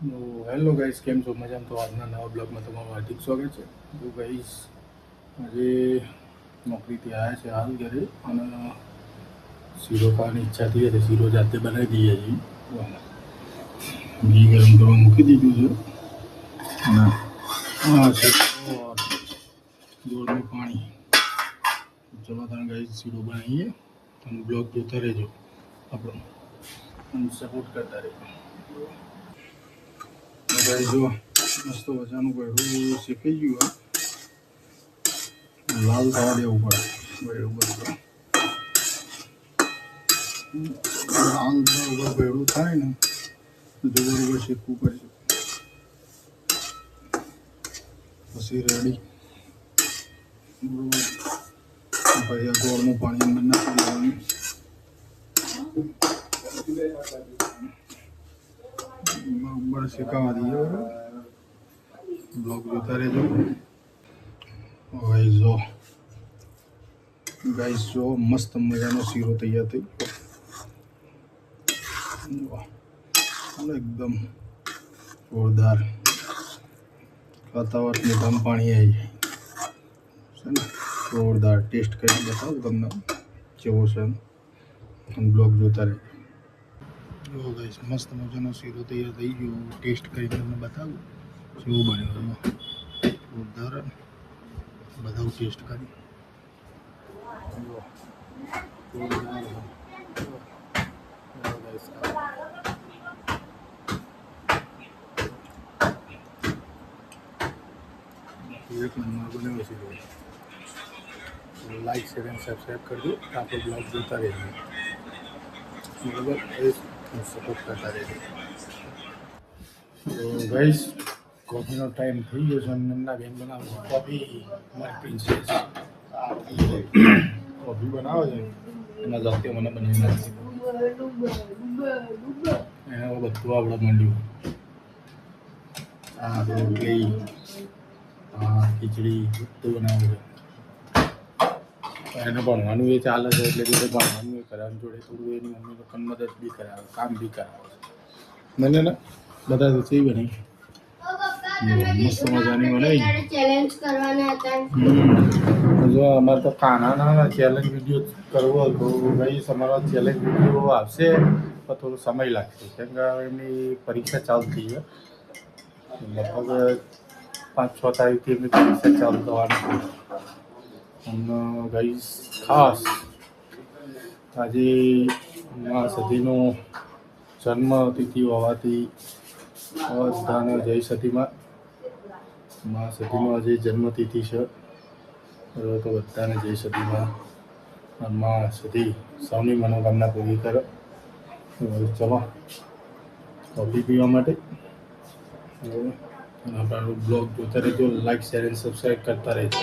તો hello guys, કેમ છો? મજામાં? તો આજના નવા બ્લોગમાં તમારું હાર્દિક સ્વાગત છે. તો ગાઈસ, આજે નોકરીથી આવ્યા છે હાલ ઘરે, અને શીરો ખાવાની ઈચ્છા થઈ હતી. શીરો જાતે બનાવી દઈએ છીએ. ઘી ગરમ કરવા મૂકી દીધું છે, અને આ છે ગોળનું પાણી. ચલો તમે ગાઈસ શીરો બનાવીએ, તમે બ્લોગ જોતા રહેજો આપણો, અને સપોર્ટ કરતા રહેજો. ગાઈસ જો મસ્ત મજાનું ગળું શેકાઈ ગયું હોય, લાલ થવા દેવું પડે. ગળું બધું લાલ થવા ગળું થાય ને તો બરોબર શેકવું પડશે, પછી રેડી. બરોબર, પછી ગોળનું પાણી અંદર નાખી દેવાનું. બરાબર શેકાવા દઈએ. બરાબર, બ્લોગ જોતા રહેજો. ગાઈસ જો મસ્ત મજાનો શીરો તૈયાર થઈ ગયો, એકદમ જોરદાર. ખાતા વખતે ગરમ પાણી આવી જાય છે ને, જોરદાર. ટેસ્ટ કરીને બતાવું તમને કેવો છે, અને બ્લોગ જોતા રહેજો. જો ગાઈસ મસ્ત મજાનો શીરો તૈયાર થઈ ગયો. ટેસ્ટ કરીને તમને બતાવું કેવું બન્યું. જોરદાર. બધાવું ટેસ્ટ કરી. એક નંબર બન્યો છે. લાઈક, શેર અને સબસ્ક્રાઈબ કરજો. આપણો બ્લોગ જોતા રહેજો. બરાબર, સપોર્ટ કરતા રહેજો. તો ગાઈસ, કોફીનો ટાઈમ થઈ ગયો છે. નન્ના બેન બનાવો કોફી. મારી પ્રિન્સેસ કોફી બનાવે છે, એના જાતે મને બનાવી નાખી. એને હવે બધું આવડે માંડ્યું. આ રોટલી, આ ખીચડી બધું બનાવે છે. એને ભણવાનું એ ચાલે છે, એટલે જોડે ભણવાનું એ કરે, જોડે થોડું એની મમ્મી લોકોને મદદ બી કરાવે, કામ બી કરાવે. મને ને બધા તો સહી બની મસ્ત મજાની બનાવી. જો અમારે તો ખાનાના ચેલેન્જ વિડીયો કરવો હતો. ભાઈ અમારો ચેલેન્જ વિડીયો આવશે પણ થોડો સમય લાગશે, કેમ કે એમની પરીક્ષા ચાલુ થઈ છે. લગભગ 5-6 તારીખથી એમની પરીક્ષા ચાલુ થવાની છે. અને ગાઈસ ખાસ આજે મા સતીનો જન્મ તિથિ હોવાથી બધાને જય સતીમાં. મા સતીનો આજે જન્મતિથિ છે, તો બધાને જય સતીમાં. મા સતી સૌની મનોકામના પૂરી કરે. ચલો કોફી પીવા માટે. અને આપણો બ્લોગ જોતા રહેજો. લાઈક, શેર અને સબસ્ક્રાઈબ કરતા રહેજો.